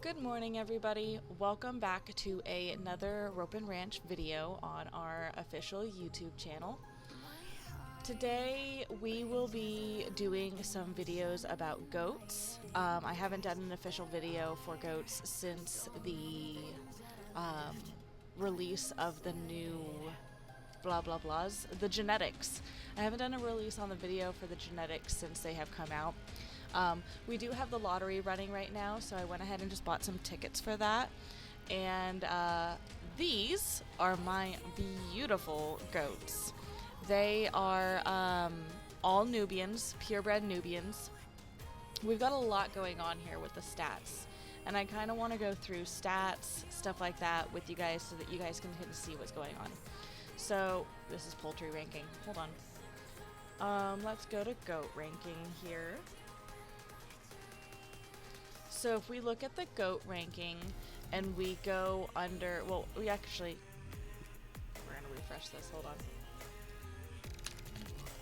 Good morning, everybody. Welcome back to another Ropin Ranch video on our official YouTube channel. Today we will be doing some videos about goats. I haven't done an official video for goats since the release of the new blah blah blahs, the genetics. I haven't done a release on the video for the genetics since they have come out. We do have the lottery running right now, so I went ahead and just bought some tickets for that. And these are my beautiful goats. They are all Nubians, purebred Nubians. We've got a lot going on here with the stats, and I kind of want to go through stats, stuff like that with you guys so that you guys can kind of see what's going on. So this is poultry ranking. Hold on. Let's go to goat ranking here. So if we look at the goat ranking and we go under, well, we're going to refresh this, hold on.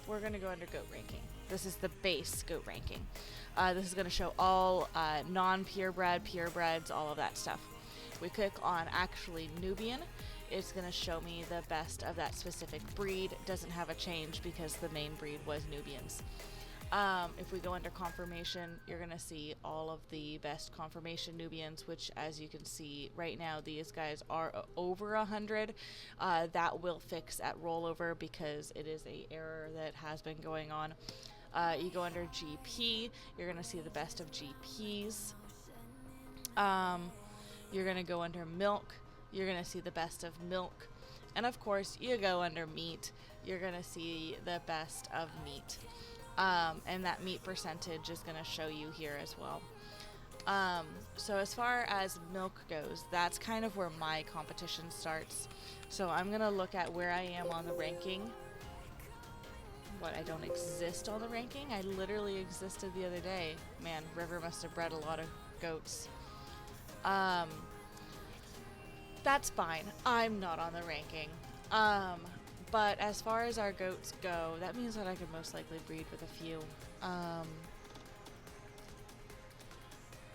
We're going to go under goat ranking. This is the base goat ranking. This is going to show all non-purebred, purebreds, all of that stuff. We click on actually Nubian. It's going to show me the best of that specific breed. Doesn't have a change because the main breed was Nubians. If we go under confirmation, you're going to see all of the best confirmation Nubians, which as you can see right now, these guys are over 100. That will fix at rollover because it is an error that has been going on. You go under GP, you're going to see the best of GPs. You're going to go under milk, you're going to see the best of milk. And of course, you go under meat, you're going to see the best of meat. And that meat percentage is going to show you here as well. So as far as milk goes, that's kind of where my competition starts. So I'm going to look at where I am on the ranking. What, I don't exist on the ranking? I literally existed the other day. Man, River must have bred a lot of goats. That's fine. I'm not on the ranking. But as far as our goats go, that means that I could most likely breed with a few.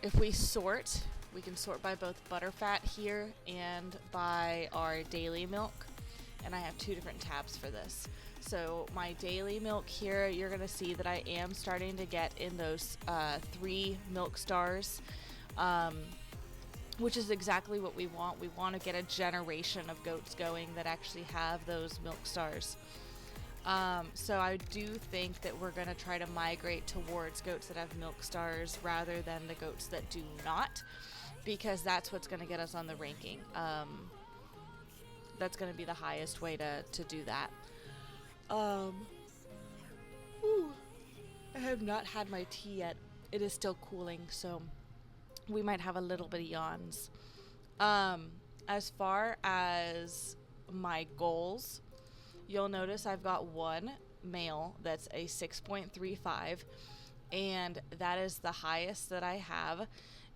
If we sort, we can sort by both Butterfat here and by our daily milk. And I have two different tabs for this. So my daily milk here, you're going to see that I am starting to get in those 3 milk stars. Which is exactly what we want. We want to get a generation of goats going that actually have those milk stars. So I do think that we're going to try to migrate towards goats that have milk stars rather than the goats that do not, because that's what's going to get us on the ranking. That's going to be the highest way to do that. I have not had my tea yet. It is still cooling, so we might have a little bit of yawns. As far as my goals, you'll notice I've got one male that's a 6.35, and that is the highest that I have,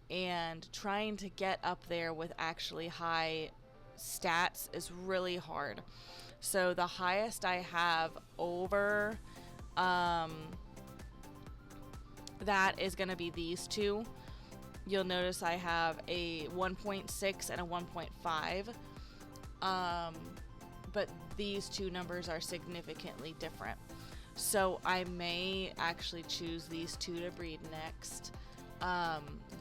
and trying to get up there with actually high stats is really hard. So the highest I have over that is going to be these two. You'll notice I have a 1.6 and a 1.5, but these two numbers are significantly different. So I may actually choose these two to breed next.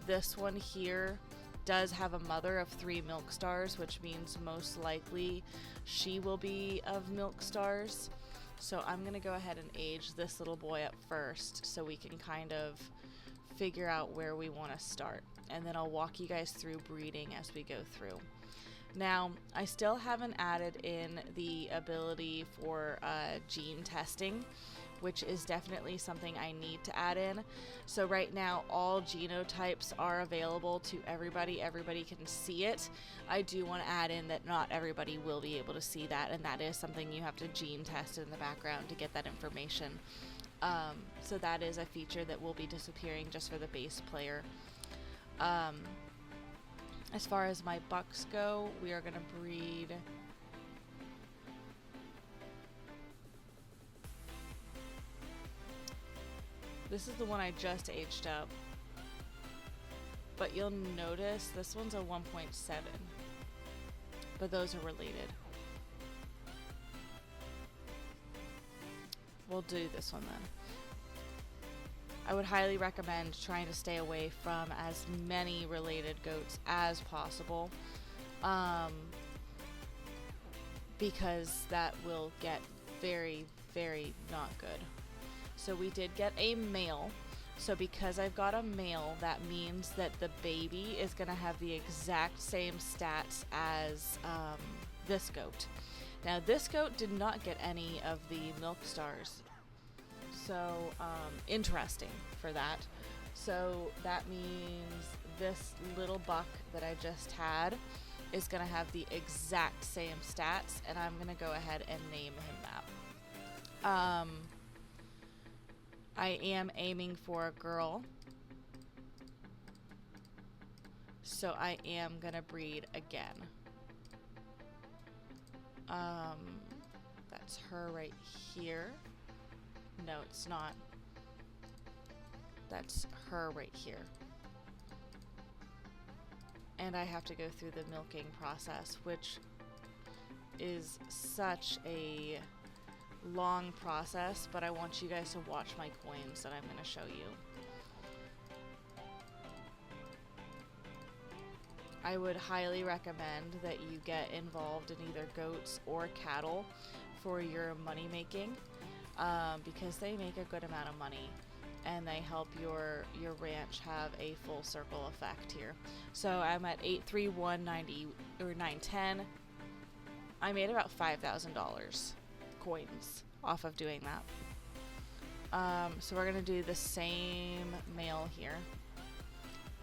This one here does have a mother of 3 milk stars, which means most likely she will be of milk stars. So I'm going to go ahead and age this little boy up first so we can kind of figure out where we want to start, and then I'll walk you guys through breeding as we go through. Now, I still haven't added in the ability for gene testing, which is definitely something I need to add in. So right now, all genotypes are available to everybody. Everybody can see it. I do want to add in that not everybody will be able to see that, and that is something you have to gene test in the background to get that information. So that is a feature that will be disappearing just for the base player. As far as my bucks go, we are going to breed This is the one I just aged up. but you'll notice this one's a 1.7, but those are related. We'll do this one then. I would highly recommend trying to stay away from as many related goats as possible, because that will get very, very not good. So we did get a male. So because I've got a male, that means that the baby is going to have the exact same stats as this goat. Now this goat did not get any of the milk stars. So interesting for that. So that means this little buck that I just had is going to have the exact same stats, and I'm going to go ahead and name him that. I am aiming for a girl, so I am going to breed again. That's her right here. No, it's not. That's her right here. And I have to go through the milking process, which is such a long process, but I want you guys to watch my coins that I'm going to show you. I would highly recommend that you get involved in either goats or cattle for your money making, because they make a good amount of money and they help your ranch have a full circle effect here. So I'm at 83190 or 910. I made about $5,000 coins off of doing that. So we're gonna do the same male here,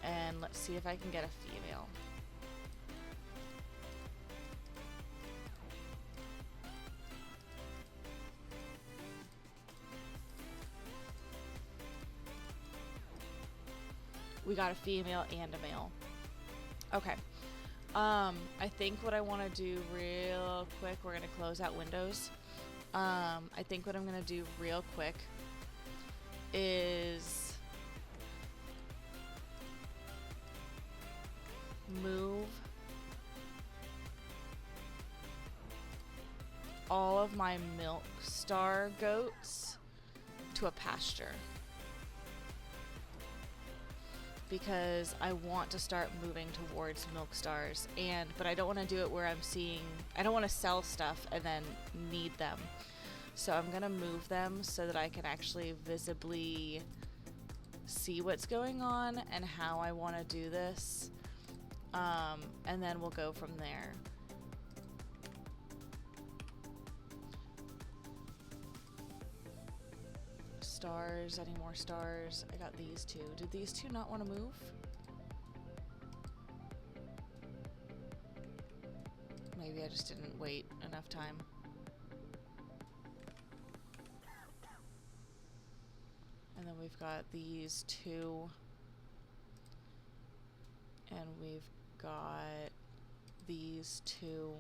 and let's see if I can get a female. We got a female and a male. Okay. I think what I want to do real quick, we're going to close out windows. I think what I'm going to do real quick is move all of my milk star goats to a pasture, because I want to start moving towards milk stars, but I don't want to do it where I don't want to sell stuff and then need them. So I'm going to move them so that I can actually visibly see what's going on and how I want to do this. And then we'll go from there. Stars, any more stars? I got these two. Did these two not want to move? Maybe I just didn't wait enough time. And then we've got these two. And we've got these two.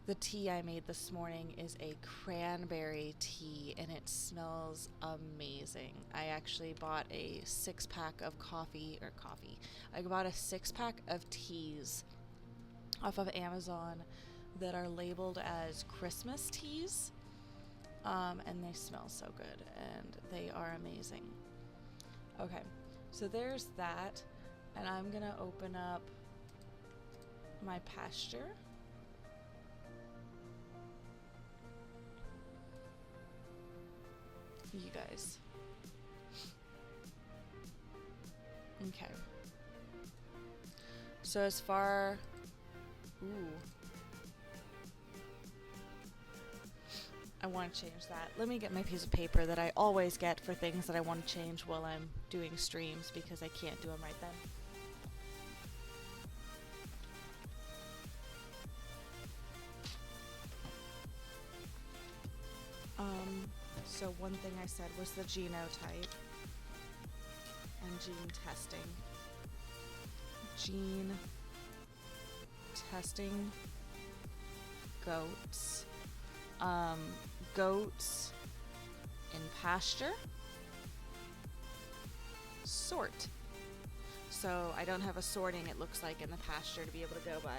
The tea I made this morning is a cranberry tea, and it smells amazing. I actually bought a 6-pack of I bought a 6-pack of teas off of Amazon that are labeled as Christmas teas, and they smell so good, and they are amazing. Okay, so there's that, and I'm gonna open up my pasture. You guys. Okay. So as far... Ooh. I want to change that. Let me get my piece of paper that I always get for things that I want to change while I'm doing streams, because I can't do them right then. So one thing I said was the genotype and gene testing. Gene testing goats. Goats in pasture sort. So I don't have a sorting, it looks like, in the pasture to be able to go by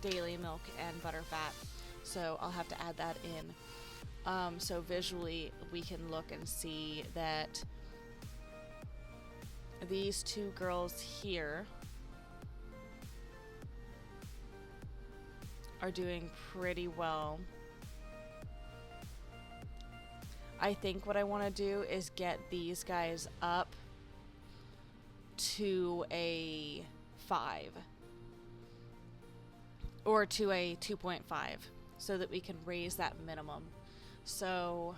daily milk and butterfat. So I'll have to add that in. So visually we can look and see that these two girls here are doing pretty well. I think what I want to do is get these guys up to a 5 or to a 2.5 so that we can raise that minimum. So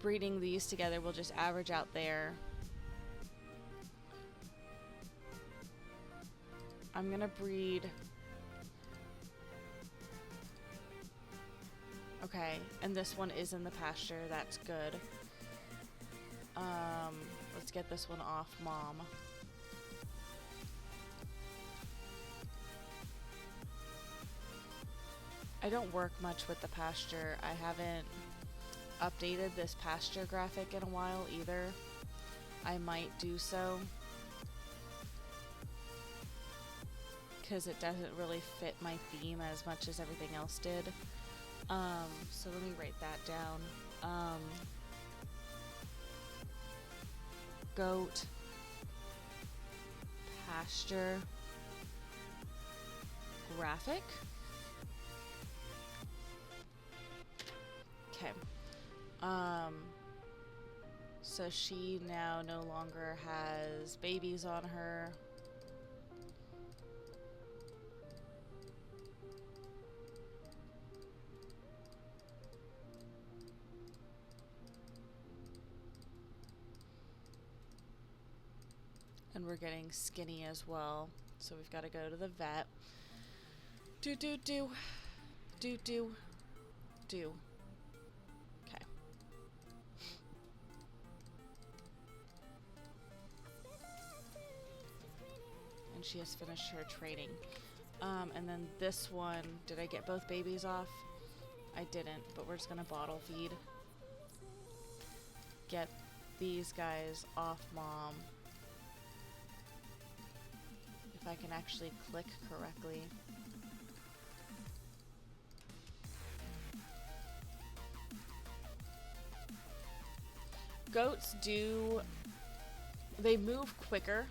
breeding these together will just average out there. I'm gonna breed. Okay, and this one is in the pasture. That's good. Let's get this one off mom. I don't work much with the pasture. I haven't updated this pasture graphic in a while either. I might do so, because it doesn't really fit my theme as much as everything else did. So let me write that down. Goat, pasture, graphic. Okay. So she now no longer has babies on her. And we're getting skinny as well, so we've got to go to the vet. Do. Okay. And she has finished her training. And then this one, did I get both babies off? I didn't, but we're just gonna bottle feed. Get these guys off mom. If I can actually click correctly. Goats they move quicker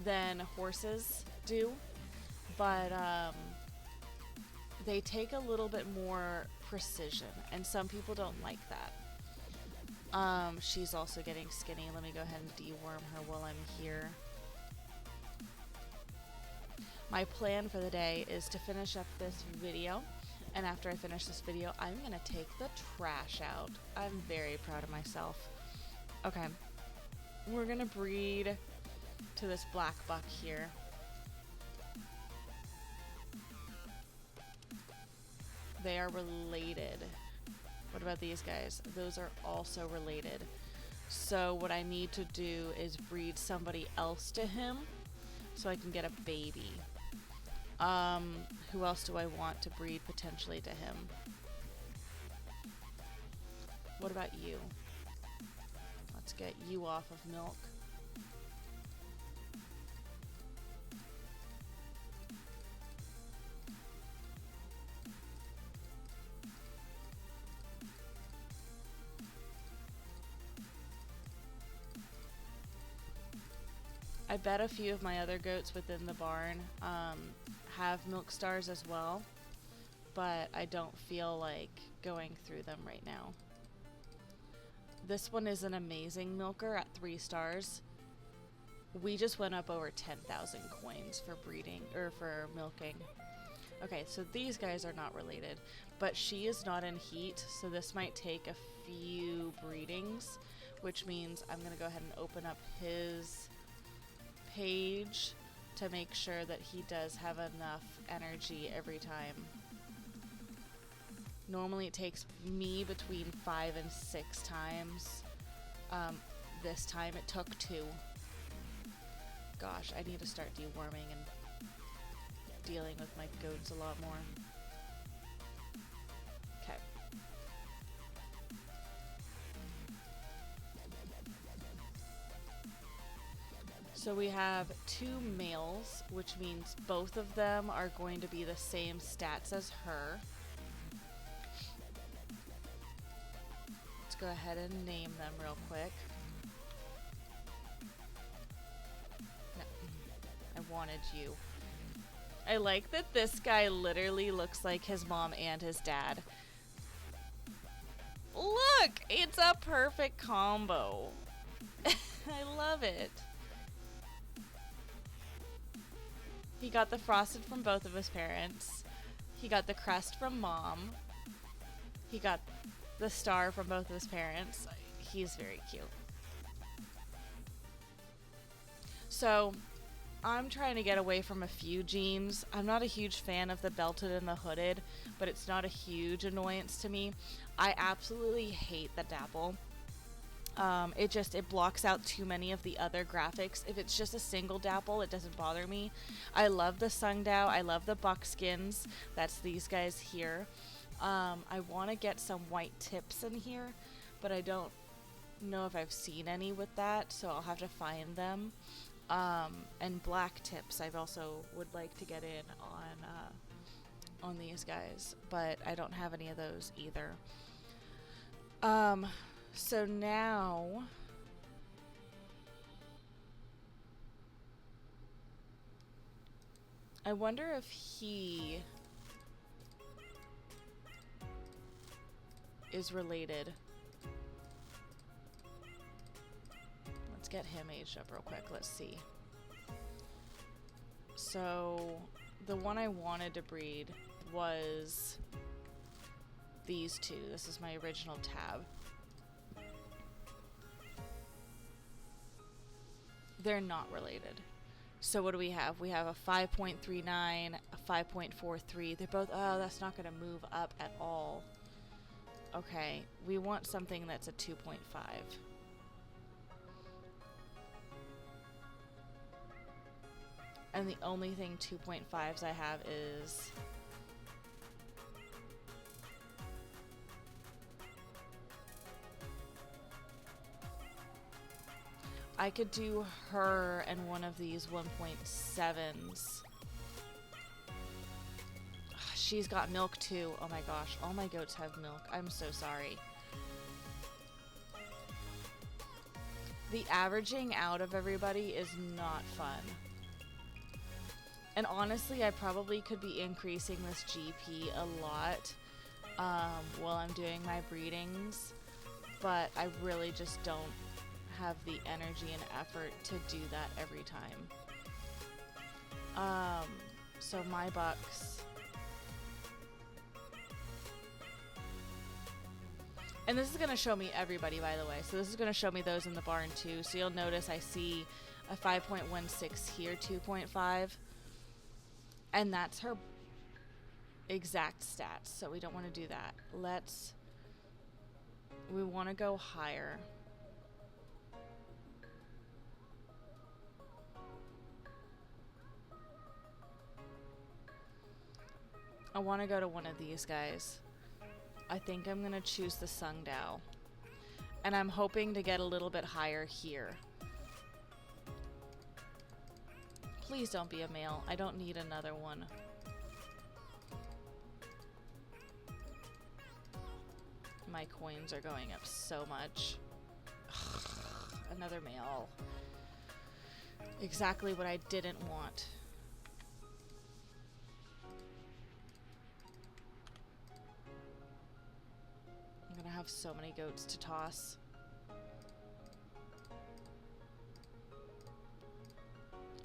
than horses do, but they take a little bit more precision, and some people don't like that. She's also getting skinny. Let me go ahead and deworm her while I'm here. My plan for the day is to finish up this video, and after I finish this video, I'm going to take the trash out. I'm very proud of myself. Okay, we're going to breed to this black buck here. They are related. What about these guys? Those are also related. So what I need to do is breed somebody else to him so I can get a baby. Who else do I want to breed potentially to him? What about you? Let's get you off of milk. I bet a few of my other goats within the barn have milk stars as well, but I don't feel like going through them right now. This one is an amazing milker at 3 stars. We just went up over 10,000 coins for breeding, or for milking. Okay, so these guys are not related, but she is not in heat, so this might take a few breedings, which means I'm gonna go ahead and open up his page to make sure that he does have enough energy every time. Normally it takes me between 5 and 6 times. This time it took 2. Gosh, I need to start deworming and dealing with my goats a lot more. Okay. So we have 2 males, which means both of them are going to be the same stats as her. Let's go ahead and name them real quick. No, I wanted you. I like that this guy literally looks like his mom and his dad. Look, it's a perfect combo. I love it. He got the frosted from both of his parents. He got the crest from mom. He got the star from both of his parents. He's very cute. So, I'm trying to get away from a few genes. I'm not a huge fan of the belted and the hooded, but it's not a huge annoyance to me. I absolutely hate the dapple. It blocks out too many of the other graphics. If it's just a single dapple, it doesn't bother me. I love the Sungdao. I love the buckskins. That's these guys here. I want to get some white tips in here, but I don't know if I've seen any with that, so I'll have to find them. And black tips I also would like to get in on these guys, but I don't have any of those either. So now I wonder if he is related. Let's get him aged up real quick. Let's see. So the one I wanted to breed was these 2. This is my original tab. They're not related. So what do we have? We have a 5.39, a 5.43. They're both, oh, that's not going to move up at all. Okay, we want something that's a 2.5. And the only thing 2.5s I have is I could do her and one of these 1.7s. She's got milk too. Oh my gosh, all my goats have milk. I'm so sorry. The averaging out of everybody is not fun. And honestly, I probably could be increasing this GP a lot while I'm doing my breedings, but I really just don't have the energy and effort to do that every time. So my bucks. And this is going to show me everybody, by the way. So this is going to show me those in the barn too. So you'll notice I see a 5.16 here, 2.5. And that's her exact stats. So we don't want to do that. We want to go higher. I want to go to one of these guys. I think I'm going to choose the Sungdao. And I'm hoping to get a little bit higher here. Please don't be a male. I don't need another one. My coins are going up so much. Another male. Exactly what I didn't want. I'm gonna have so many goats to toss.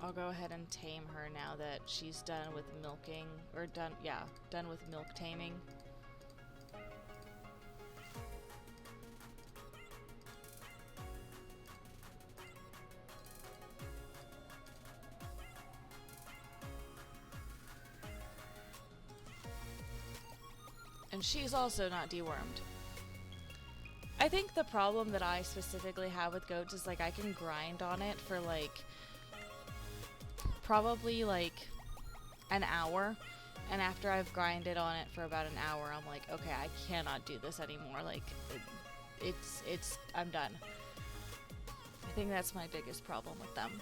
I'll go ahead and tame her now that she's done with milking, or done with milk taming. And she's also not dewormed. I think the problem that I specifically have with goats is like I can grind on it for like probably like an hour, and after I've grinded on it for about an hour, I'm like, okay, I cannot do this anymore. Like I'm done. I think that's my biggest problem with them.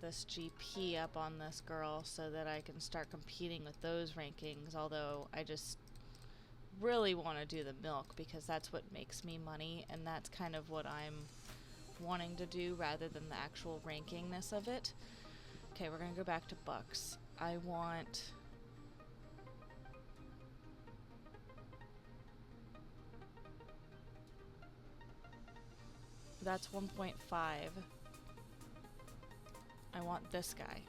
this GP up on this girl so that I can start competing with those rankings, although I just really want to do the milk because that's what makes me money, and that's kind of what I'm wanting to do rather than the actual rankingness of it. Okay, we're gonna go back to bucks. I want... That's 1.5. I want this guy.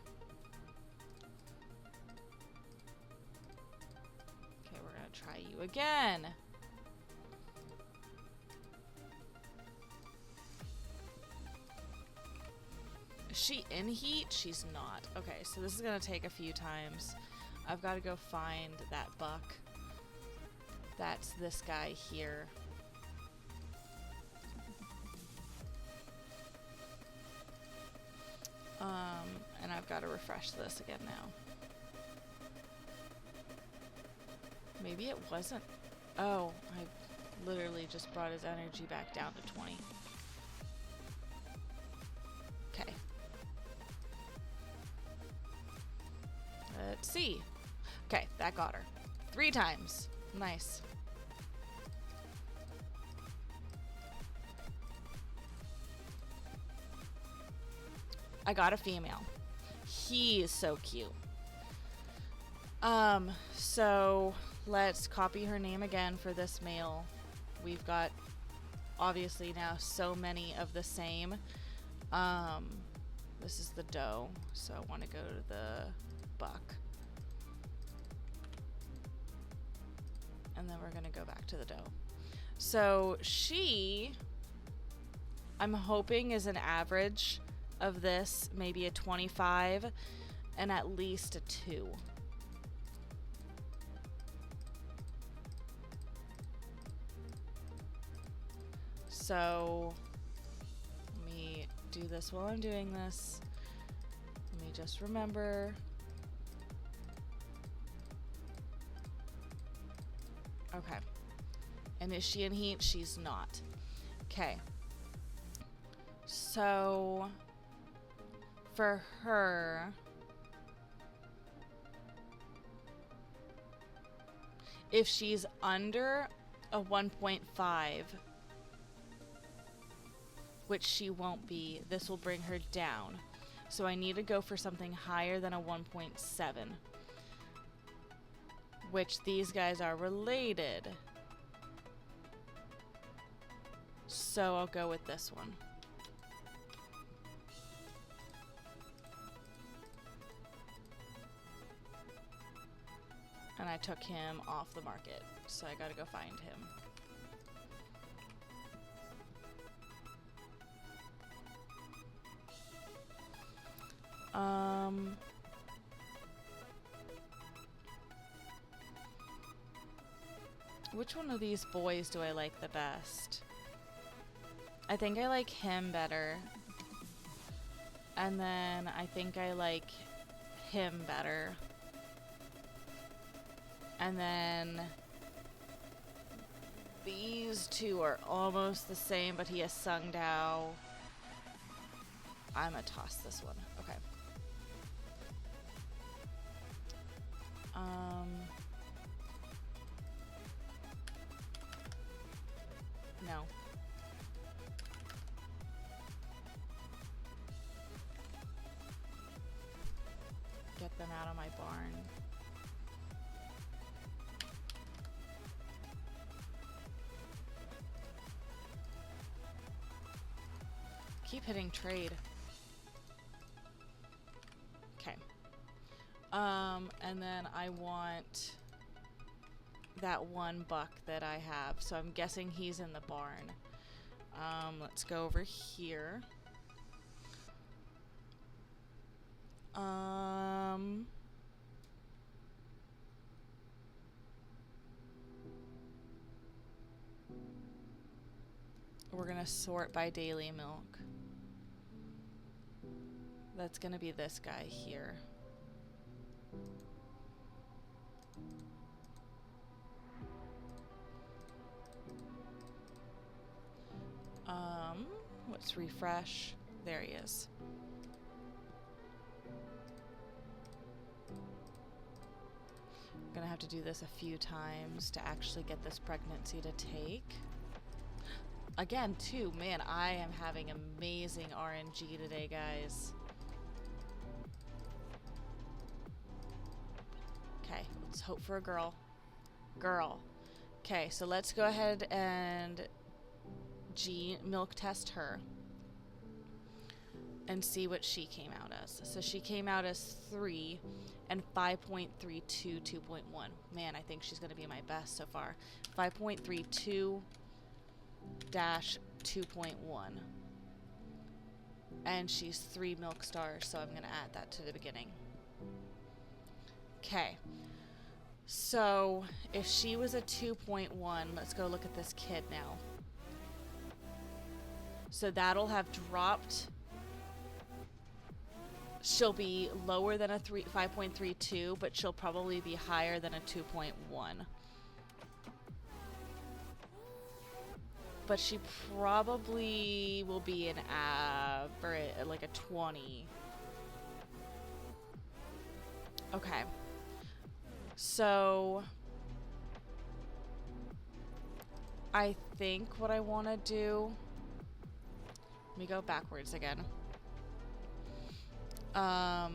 Okay, we're gonna try you again. Is she in heat? She's not. Okay, so this is gonna take a few times. I've got to go find that buck. That's this guy here. And I've got to refresh this again now. Maybe it wasn't. Oh, I literally just brought his energy back down to 20. Okay. Let's see. Okay, that got her. 3 times. Nice. I got a female. He is so cute. So let's copy her name again for this male. We've got obviously now so many of the same. This is the doe, so I want to go to the buck. And then we're gonna go back to the doe. So she, I'm hoping, is an average of this, maybe a 25 and at least a 2. So let me do this while I'm doing this. Let me just remember. Okay. And is she in heat? She's not. Okay. So for her, if she's under a 1.5, which she won't be, this will bring her down. So I need to go for something higher than a 1.7, which these guys are related. So I'll go with this one. And I took him off the market, so I gotta go find him. Which one of these boys do I like the best? I think I like him better. And then I think I like him better. And then these two are almost the same, but he has Sungdao. I'm gonna toss this one. Okay. No. Get them out of my barn. Keep hitting trade. Okay. And then I want that one buck that I have. So I'm guessing he's in the barn. Let's go over here. We're gonna sort by daily milk. That's gonna be this guy here. Let's refresh. There he is. gonna have to do this a few times to actually get this pregnancy to take. Again, too, man, I am having amazing RNG today, guys. Okay, let's hope for a girl. Girl. Okay, so let's go ahead and milk test her and see what she came out as. So she came out as 3 and 5.32, 2.1. Man, I think she's going to be my best so far. 5.32 dash 2.1. And she's 3 milk stars, so I'm going to add that to the beginning. Okay. So if she was a 2.1, let's go look at this kid now. So that'll have dropped. She'll be lower than a 5.32, but she'll probably be higher than a 2.1. But she probably will be an average, like a 20. Okay. So I think what I want to do, let me go backwards again. 5.15-2.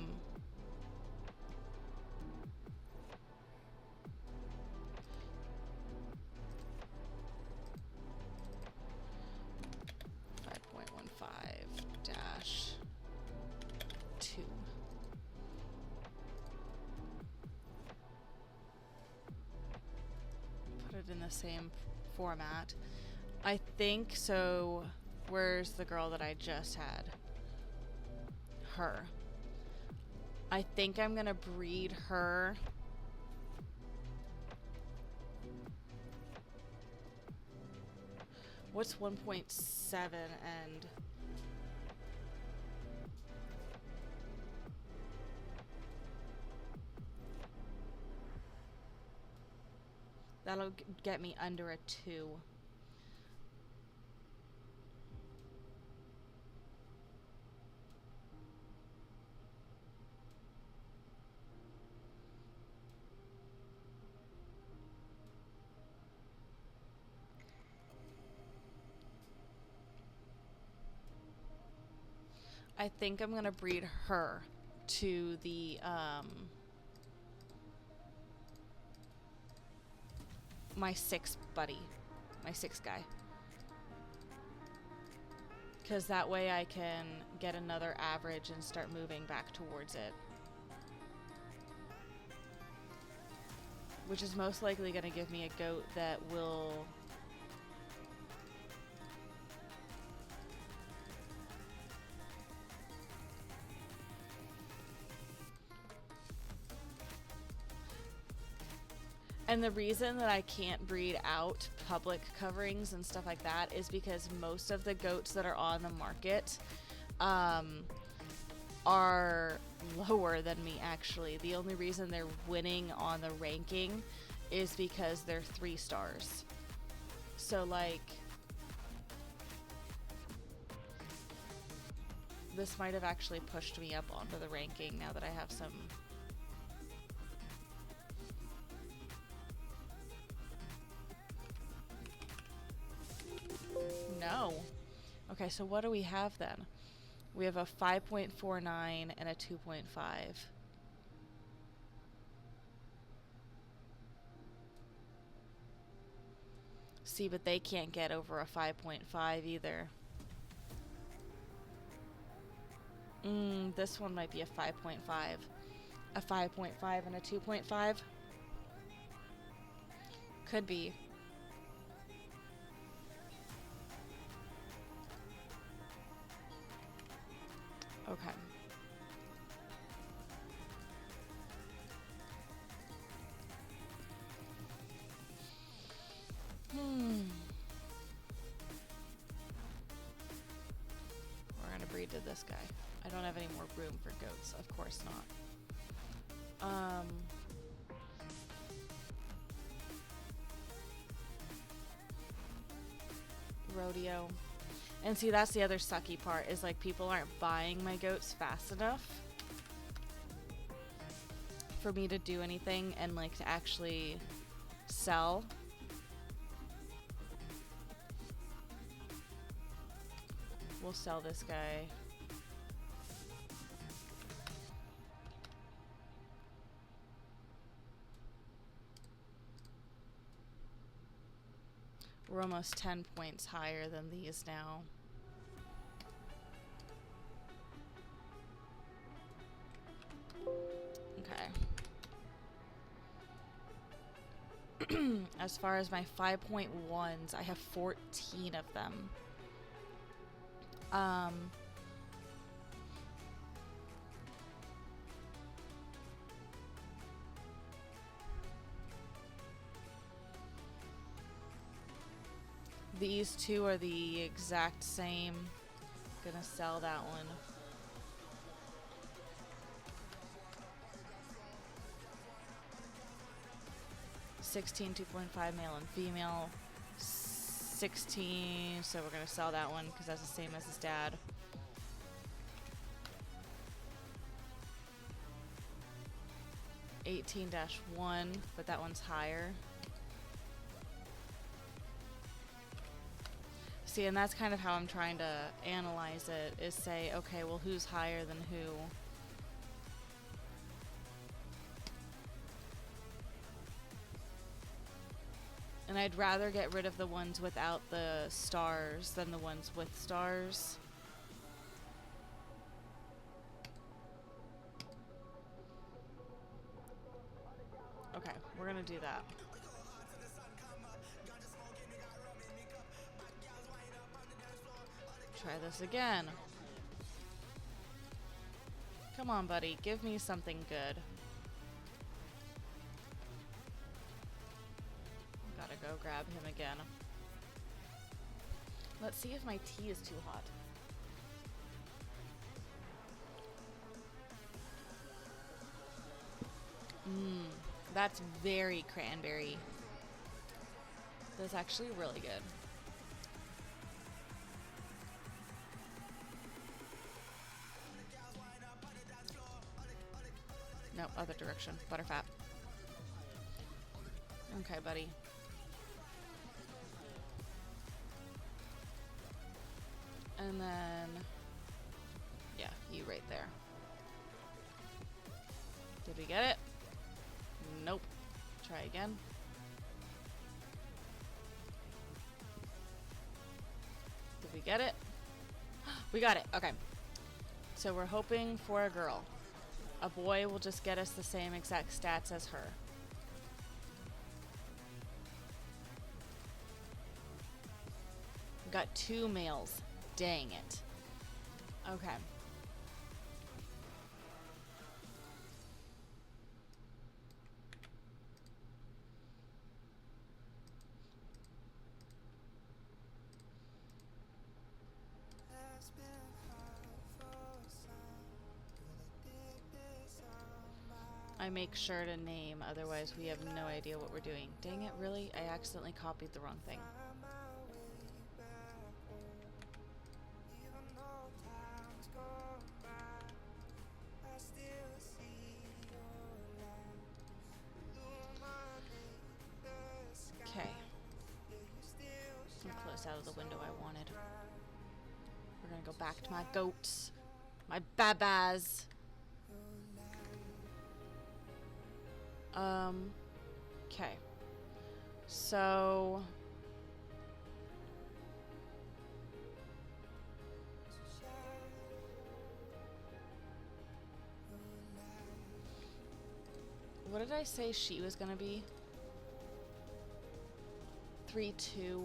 Put it in the same format. I think so. Where's the girl that I just had? Her. I think I'm gonna breed her. What's 1.7 and that'll get me under a 2. I think I'm gonna breed her to the my 6th buddy, my 6th guy, because that way I can get another average and start moving back towards it, which is most likely gonna give me a goat that will And the reason that I can't breed out public coverings and stuff like that is because most of the goats that are on the market are lower than me, actually. The only reason they're winning on the ranking is because they're 3 stars. So, like, this might have actually pushed me up onto the ranking now that I have some... No. Okay, so what do we have then? We have a 5.49 and a 2.5. See, but they can't get over a 5.5 either. This one might be a 5.5. A 5.5 and a 2.5? Could be. Okay. We're gonna breed to this guy. I don't have any more room for goats. Of course not. Rodeo. And see, that's the other sucky part, is like people aren't buying my goats fast enough for me to do anything and like to actually sell. We'll sell this guy. We're almost 10 points higher than these now. Okay. As far as my 5.1s, I have 14 of them. These two are the exact same. Gonna sell that one. $16, 2.5 male and female. 16, so we're gonna sell that one because that's the same as his dad. $18-1, but that one's higher. See, and that's kind of how I'm trying to analyze it, is say, okay, well, who's higher than who? And I'd rather get rid of the ones without the stars than the ones with stars. Okay, we're gonna do that. Try this again. Come on, buddy. Give me something good. Gotta go grab him again. Let's see if my tea is too hot. That's very cranberry. That's actually really good. No, other direction. Butterfat. Okay, buddy. And then, yeah, you right there. Did we get it? Nope. Try again. Did we get it? We got it. Okay. So we're hoping for a girl. A boy will just get us the same exact stats as her. Got 2 males. Dang it. Okay. I make sure to name, otherwise we have no idea what we're doing. Dang it, really? I accidentally copied the wrong thing. Okay. I'm close out of the window I wanted. We're gonna go back to my goats. My babas. Okay. So what did I say she was gonna be? 3-2.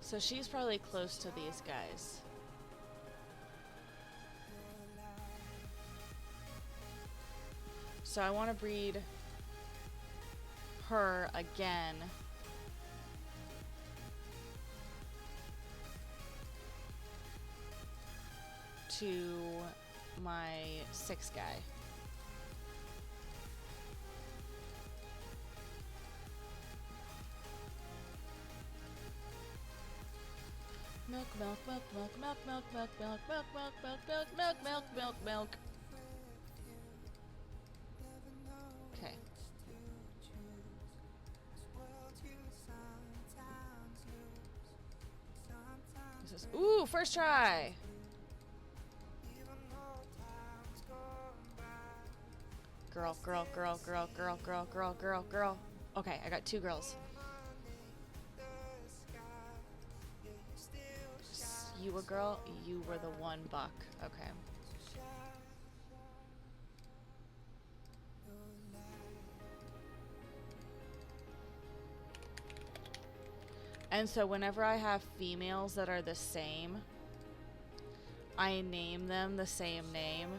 So she's probably close to these guys. So I want to breed her again. To my 6 guy. Milk, milk, milk, milk, milk, milk, milk, milk, milk, milk, milk, milk, milk, milk, milk, milk. first try. Girl, girl, girl, girl, girl, girl, girl, girl, girl. Okay, I got 2 girls. You a girl, you were the 1 buck. Okay. And so whenever I have females that are the same, I name them the same name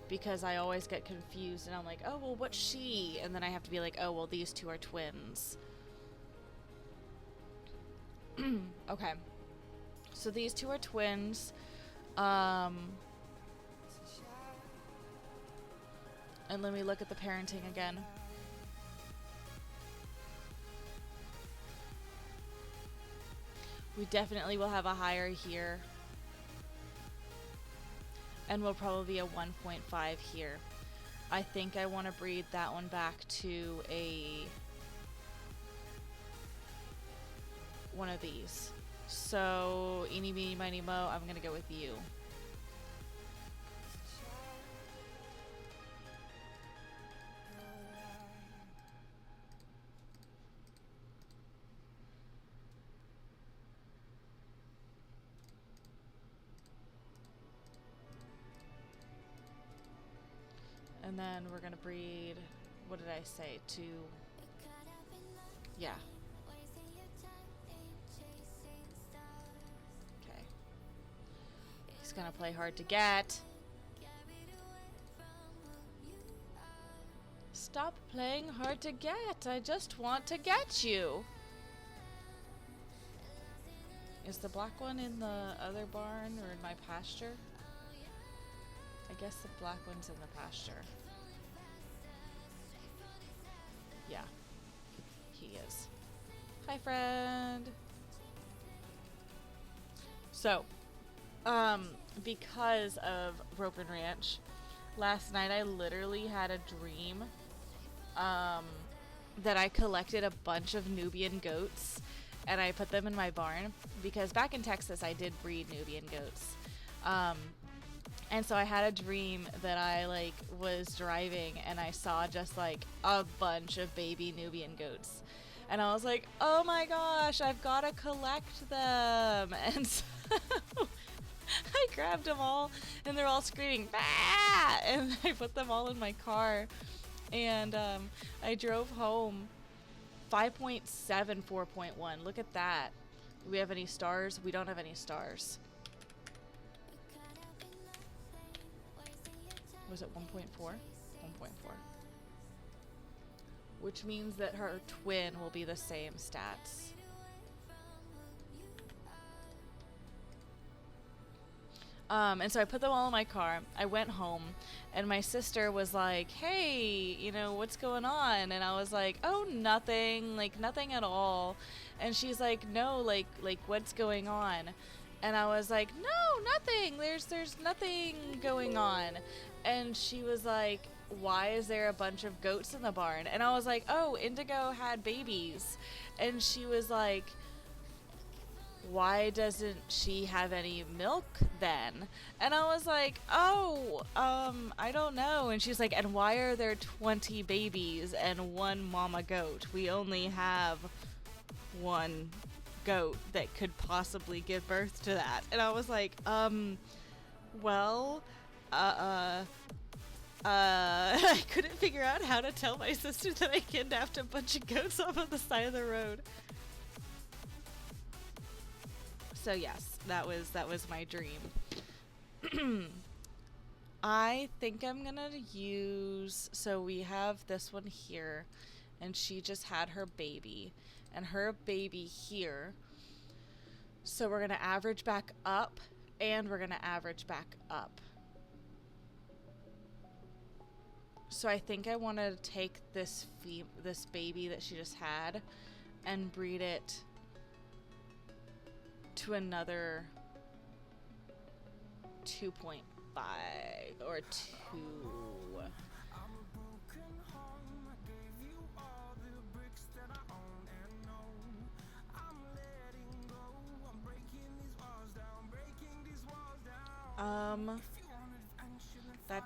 because I always get confused and I'm like, oh, well, what's she? And then I have to be like, oh, well, these 2 are twins. Okay. So these 2 are twins. And let me look at the parenting again. We definitely will have a higher here. And we'll probably be a 1.5 here. I think I want to breed that one back to a one of these. So, eeny, meeny, miny, mo, I'm going to go with you. And then we're going to breed, what did I say, to, yeah. Okay. He's going to play hard to get. Stop playing hard to get. I just want to get you. Is the black one in the other barn or in my pasture? I guess the black one's in the pasture. Yeah, he is. Hi, friend. So, because of Ropin Ranch, last night I literally had a dream that I collected a bunch of Nubian goats and I put them in my barn because back in Texas I did breed Nubian goats. And so I had a dream that I was driving and I saw just a bunch of baby Nubian goats. And I was like, oh my gosh, I've got to collect them. And so I grabbed them all and they're all screaming, bah! And I put them all in my car. And I drove home 5.7, 4.1. Look at that. Do we have any stars? We don't have any stars. Was it 1.4? 1.4. Which means that her twin will be the same stats. And so I put them all in my car. I went home and my sister was like, hey, what's going on? And I was like, oh, nothing, nothing at all. And she's like, no, what's going on? And I was like, no, nothing. There's nothing going on. And she was like, why is there a bunch of goats in the barn? And I was like, oh, Indigo had babies. And she was like, why doesn't she have any milk then? And I was like, oh, I don't know. And she's like, and why are there 20 babies and 1 mama goat? We only have 1 goat that could possibly give birth to that. And I was like, well, I couldn't figure out how to tell my sister that I kidnapped a bunch of goats off of the side of the road. So yes, that was my dream. I think I'm gonna use, so we have this one here, and she just had her baby, and her baby here. So we're gonna average back up, and we're gonna average back up. So I think I want to take this baby that she just had and breed it to another 2.5 or 2.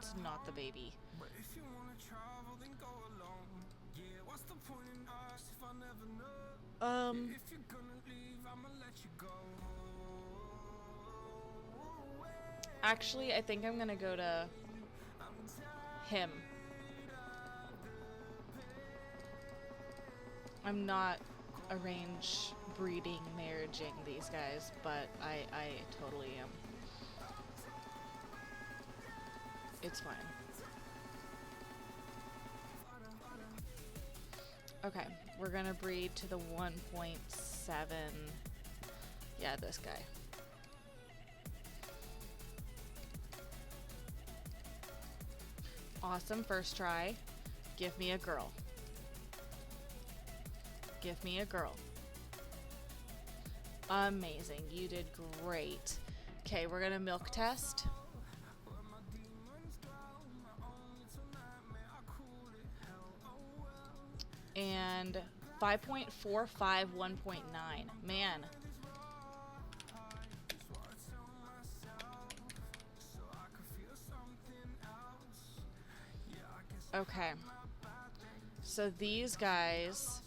that's not the baby. Actually, I think I'm gonna go to him. I'm not arrange breeding, marriaging these guys, but I totally am. It's fine. Okay, we're gonna breed to the 1.7. Yeah, this guy. Awesome, first try. Give me a girl. Give me a girl. Amazing, you did great. Okay, we're gonna milk test. And 5.45, 1.9. Man. Okay. So these guys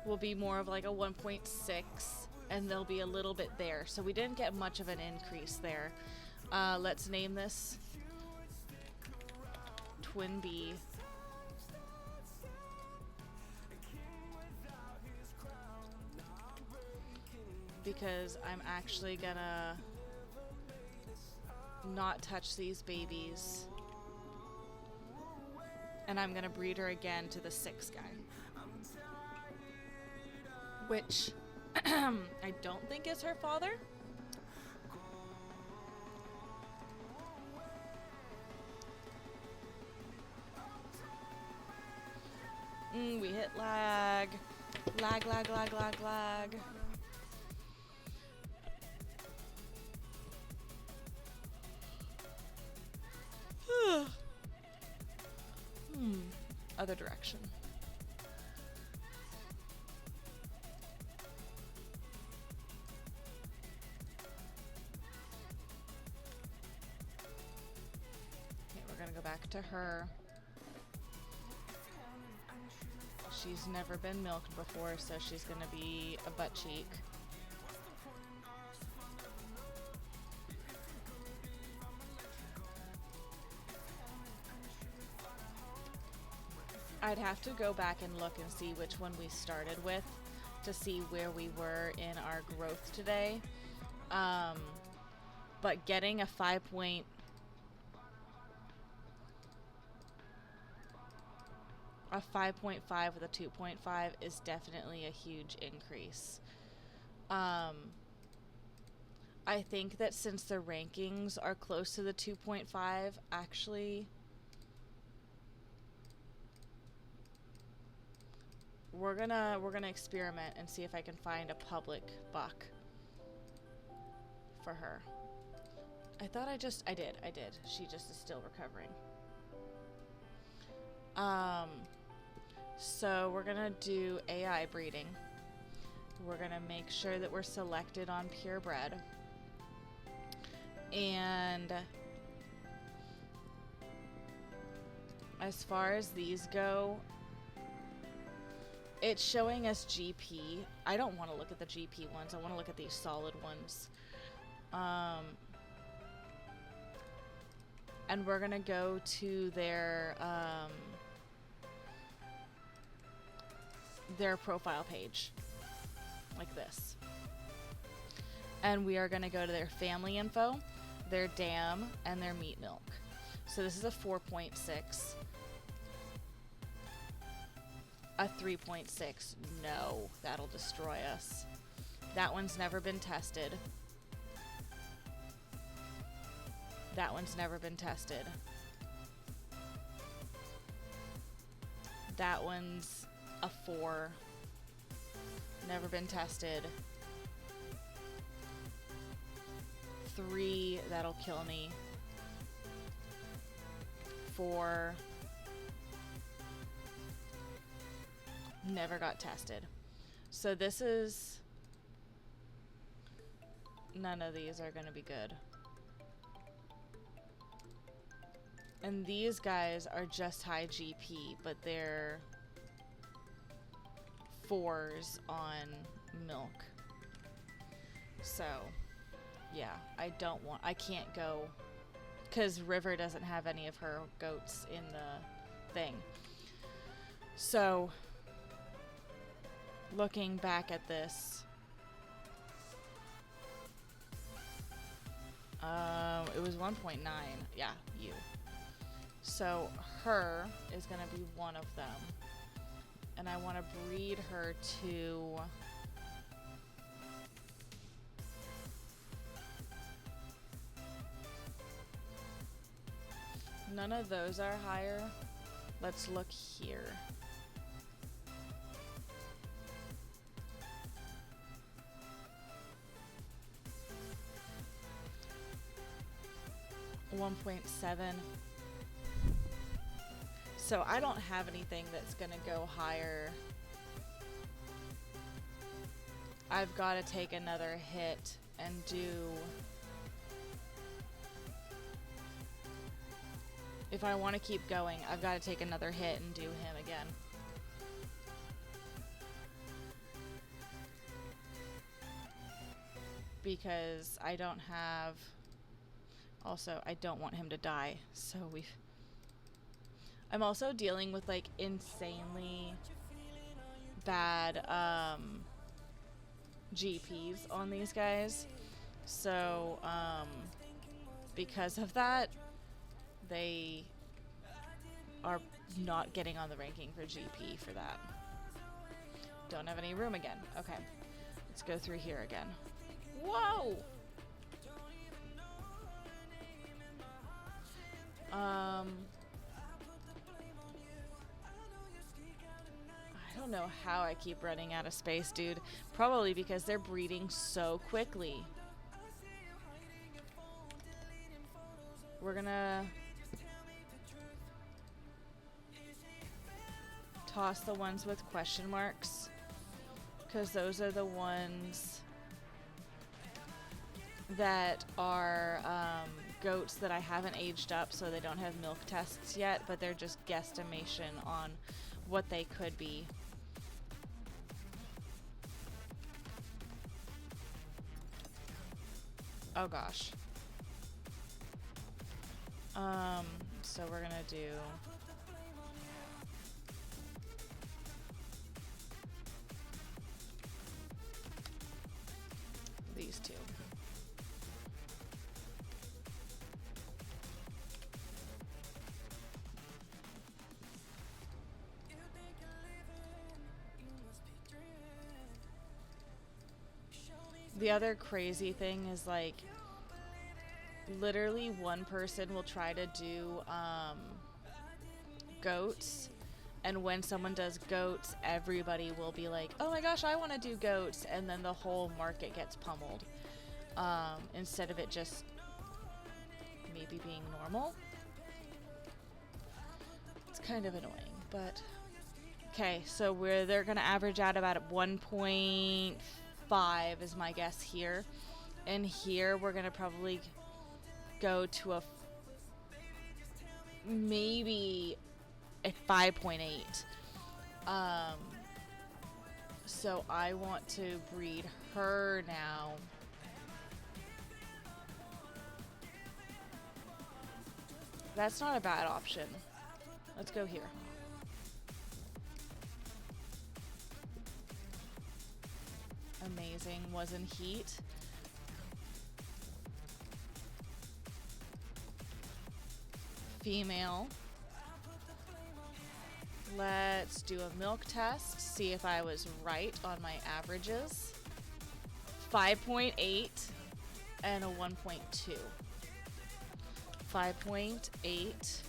will be more of like a 1.6, and they'll be a little bit there. So we didn't get much of an increase there. Let's name this Twin B. Because I'm actually gonna not touch these babies. And I'm gonna breed her again to the 6 guy. Which I don't think is her father. We hit lag. Lag, lag, lag, lag, lag. Other direction. Okay, we're gonna go back to her. She's never been milked before, so she's gonna be a butt cheek. I'd have to go back and look and see which one we started with to see where we were in our growth today. But getting a 5.5 with a 2.5 is definitely a huge increase. I think that since the rankings are close to the 2.5, actually we're gonna experiment and see if I can find a public buck for her. I thought I did. She just is still recovering. So we're gonna do AI breeding. We're gonna make sure that we're selected on purebred. And as far as these go, it's showing us GP. I don't want to look at the GP ones. I want to look at these solid ones. And we're gonna go to their profile page, like this. And we are gonna go to their family info, their dam, and their meat milk. So this is a 4.6. A 3.6. No, that'll destroy us. That one's never been tested. That one's never been tested. That one's a 4. Never been tested. 3, that'll kill me. 4. Never got tested. So this is... None of these are going to be good. And these guys are just high GP, but they're 4s on milk. So, yeah, I can't go, because River doesn't have any of her goats in the thing. So, looking back at this, it was 1.9. Yeah, you. So her is going to be one of them. And I want to breed her to... None of those are higher. Let's look here. $1.7. So I don't have anything that's gonna go higher. I've got to take another hit and do... If I want to keep going, I've got to take another hit and do him again. Because I don't have... Also, I don't want him to die, so I'm also dealing with, like, insanely bad, GPs on these guys. So, because of that, they are not getting on the ranking for GP for that. Don't have any room again. Okay. Let's go through here again. Whoa! I don't know how I keep running out of space, dude. Probably because they're breeding so quickly. We're gonna toss the ones with question marks, because those are the ones that are goats that I haven't aged up, so they don't have milk tests yet, but they're just guesstimation on what they could be. Oh gosh. So we're gonna do these two. The other crazy thing is, like, literally one person will try to do goats, and when someone does goats, everybody will be like, oh my gosh, I want to do goats, and then the whole market gets pummeled, instead of it just maybe being normal. It's kind of annoying, but okay, so they're gonna average out about 1.5 is my guess here, and here we're gonna probably go to a maybe a 5.8. So I want to breed her now. That's not a bad option. Let's go here. Amazing. Was in heat. Female. Let's do a milk test, see if I was right on my averages. 5.8 and a 1.2. 5.8,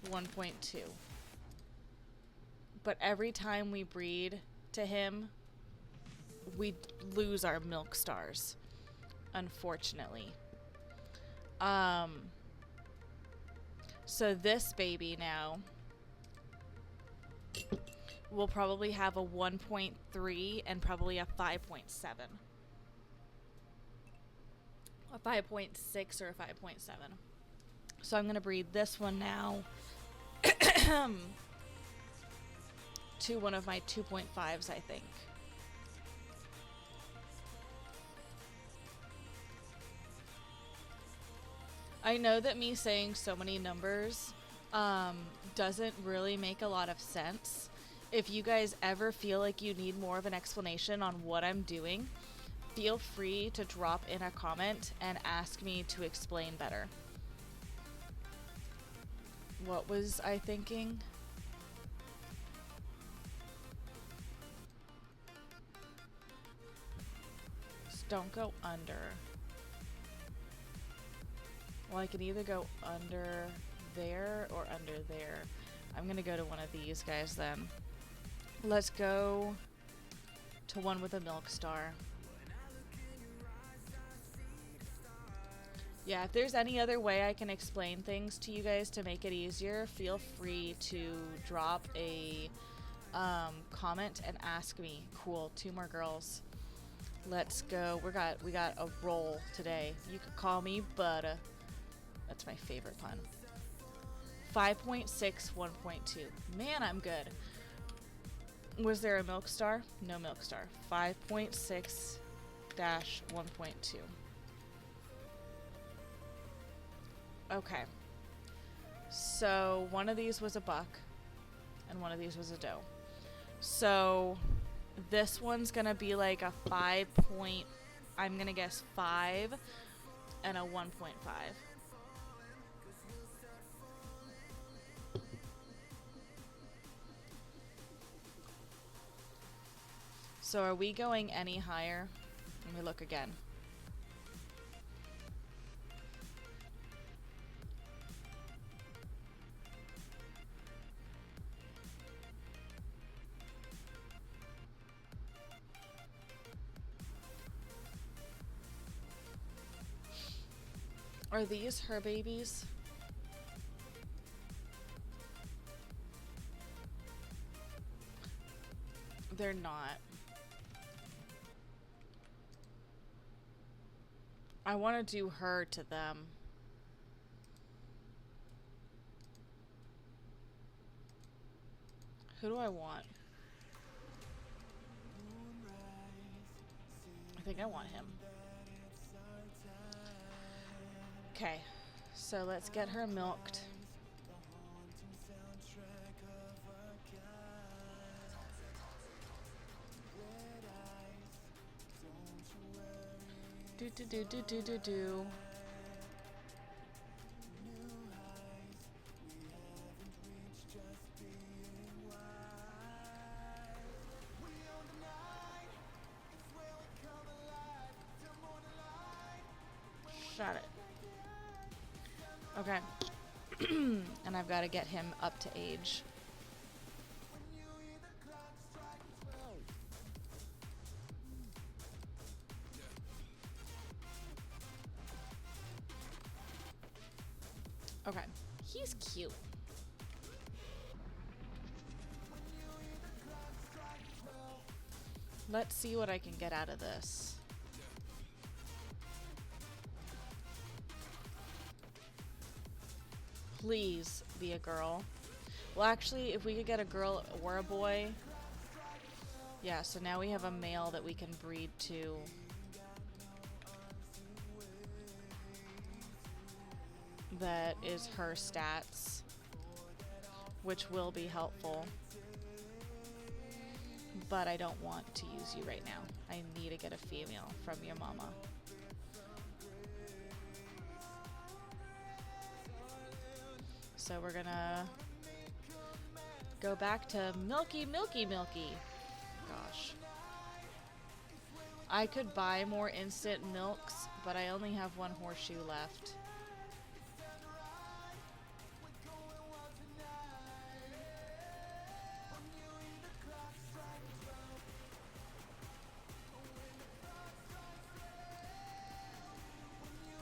1.2. But every time we breed to him, we lose our milk stars, unfortunately. So this baby now will probably have a 1.3 and probably a 5.7. A 5.6 or a 5.7. So I'm going to breed this one now to one of my 2.5s, I think. I know that me saying so many numbers doesn't really make a lot of sense. If you guys ever feel like you need more of an explanation on what I'm doing, feel free to drop in a comment and ask me to explain better. What was I thinking? Just don't go under. Well, I can either go under there or under there. I'm gonna go to one of these guys then. Let's go to one with a milk star. Yeah, if there's any other way I can explain things to you guys to make it easier, feel free to drop a comment and ask me. Cool, 2 more girls. Let's go. We got a roll today. You could call me Butter. That's my favorite pun. 5.6, 1.2. Man, I'm good. Was there a milk star? No milk star. 5.6 dash 1.2. Okay. So one of these was a buck and one of these was a doe. So this one's gonna be like a 5 point, I'm gonna guess 5 and a 1.5. So are we going any higher? Let me look again. Are these her babies? They're not. I want to do her to them. Who do I want? I think I want him. Okay, so let's get her milked. Do do do do do do do. Shot it. Okay. And I've got to get him up to age. Okay. He's cute. Let's see what I can get out of this. Please be a girl. Well, actually, if we could get a girl or a boy. Yeah, so now we have a male that we can breed to. That is her stats, which will be helpful. But I don't want to use you right now. I need to get a female from your mama. So we're gonna go back to Milky, Milky, Milky. Gosh. I could buy more instant milks, but I only have 1 horseshoe left.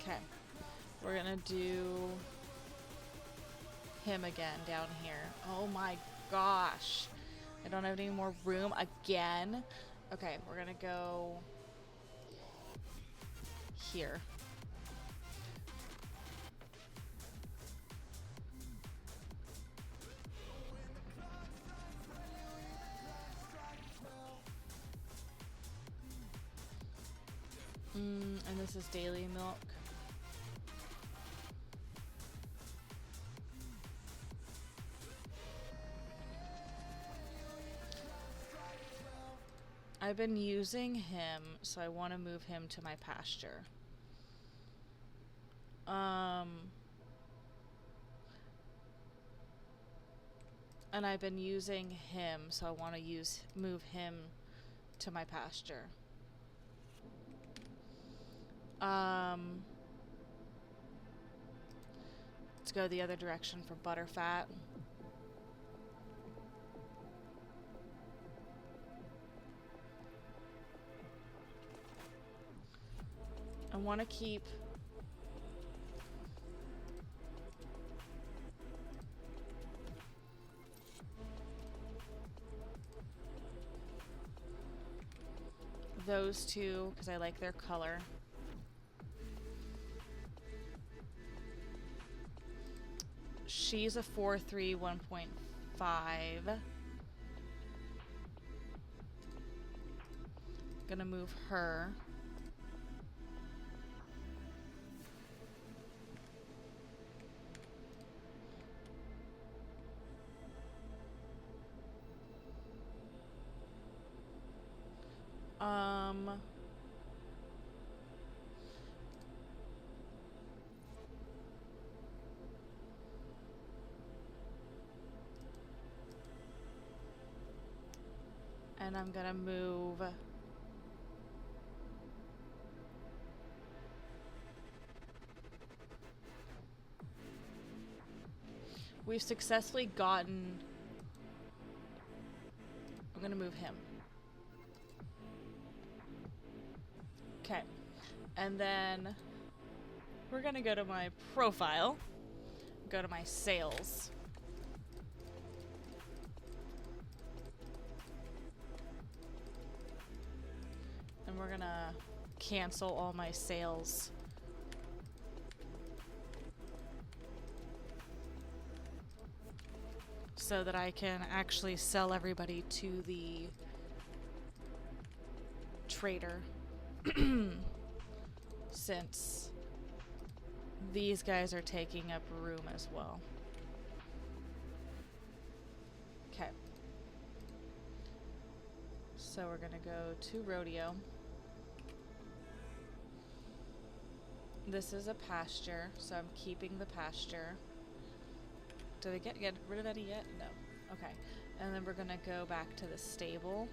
Okay. We're gonna do him again down here. Oh my gosh. I don't have any more room again. Okay, we're gonna go here. This is daily milk. I've been using him, so I want to move him to my pasture. And I've been using him, so I want to move him to my pasture. Let's go the other direction for Butterfat. I want to keep those two because I like their color. She's a 4-3, 1.5. Gonna move her. And I'm gonna move we've successfully gotten I'm gonna move him. Okay. And then we're gonna go to my profile, go to my sales. And we're gonna cancel all my sales. So that I can actually sell everybody to the trader. Since these guys are taking up room as well. Okay. So we're gonna go to rodeo. This is a pasture, so I'm keeping the pasture. Did I get rid of any yet? No. Okay. And then we're gonna go back to the stable.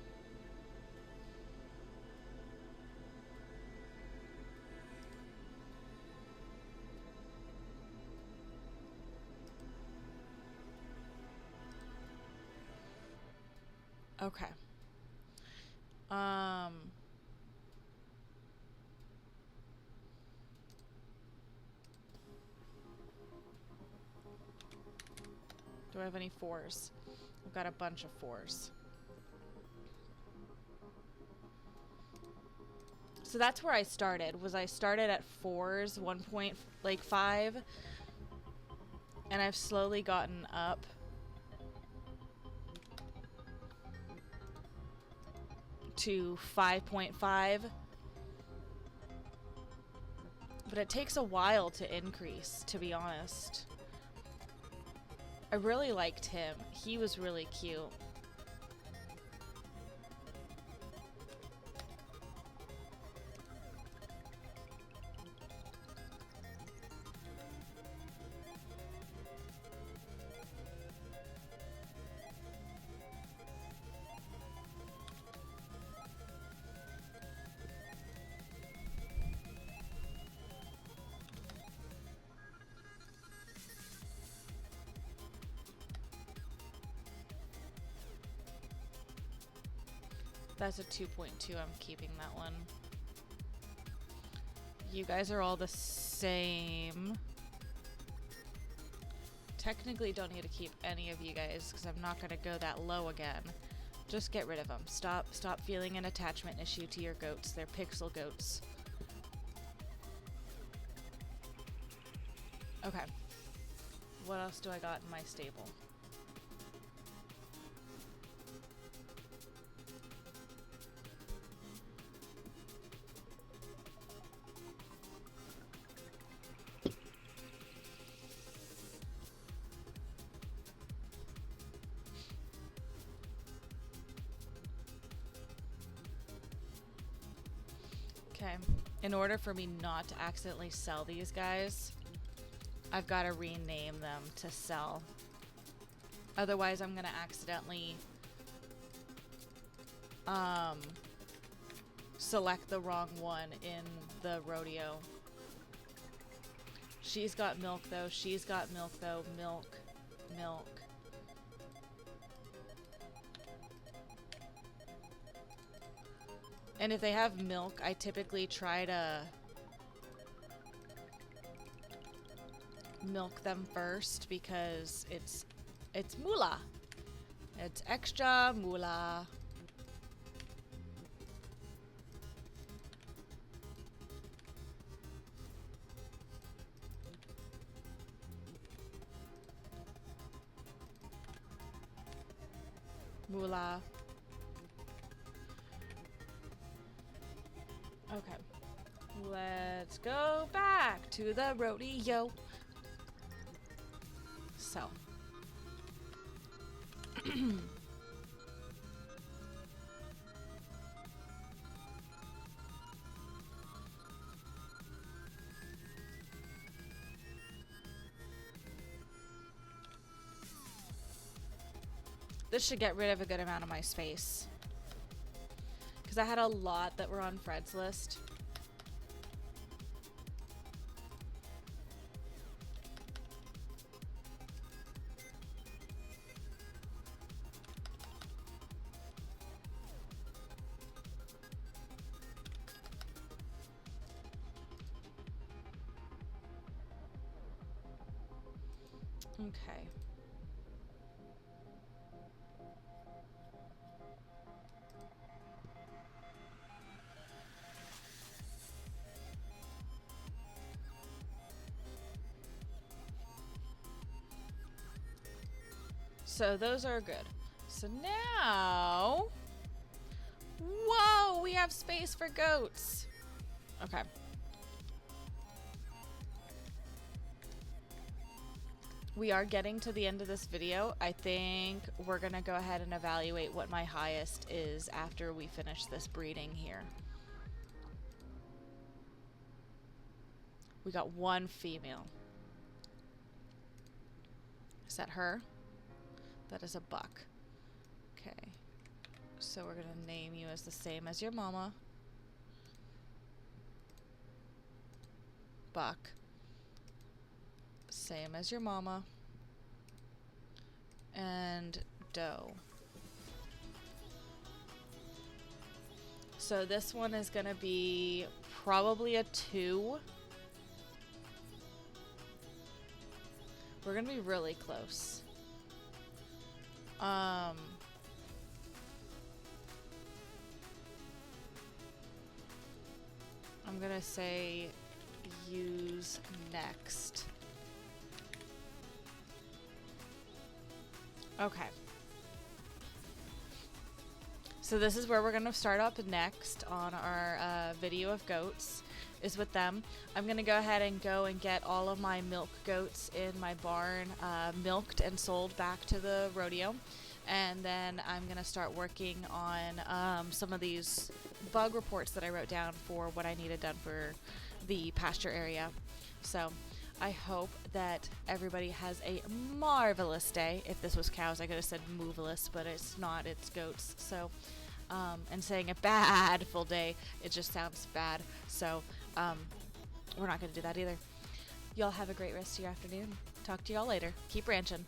Okay. Do I have any 4s? I've got a bunch of 4s. So that's where I started. I started at 4s, 1.5, and I've slowly gotten up to 5.5. But it takes a while to increase, to be honest. I really liked him. He was really cute. That's a 2.2. I'm keeping that one. You guys are all the same. Technically don't need to keep any of you guys because I'm not going to go that low again. Just get rid of them. Stop feeling an attachment issue to your goats. They're pixel goats. Okay. What else do I got in my stable? Okay, in order for me not to accidentally sell these guys, I've got to rename them to sell. Otherwise, I'm going to accidentally select the wrong one in the rodeo. She's got milk though. She's got milk though. Milk. Milk. And if they have milk, I typically try to milk them first because it's moolah. It's extra moolah. Moolah. Okay. Let's go back to the rodeo. So. This should get rid of a good amount of my space. Because I had a lot that were on Fred's list. Okay. So those are good. So now, whoa, we have space for goats. Okay. We are getting to the end of this video. I think we're gonna go ahead and evaluate what my highest is after we finish this breeding here. We got one female. Is that her? That is a buck. Okay. So we're gonna name you as the same as your mama. Buck. Same as your mama. And doe. So this one is gonna be probably a 2. We're gonna be really close. I'm gonna say use next. Okay. So this is where we're gonna start up next on our video of goats, is with them. I'm gonna go ahead and get all of my milk goats in my barn milked and sold back to the rodeo. And then I'm gonna start working on some of these bug reports that I wrote down for what I needed done for the pasture area. So I hope that everybody has a marvelous day. If this was cows, I could have said movelous, but it's not, it's goats. So, and saying a bad full day, it just sounds bad. So, we're not going to do that either. Y'all have a great rest of your afternoon. Talk to y'all later. Keep ranching.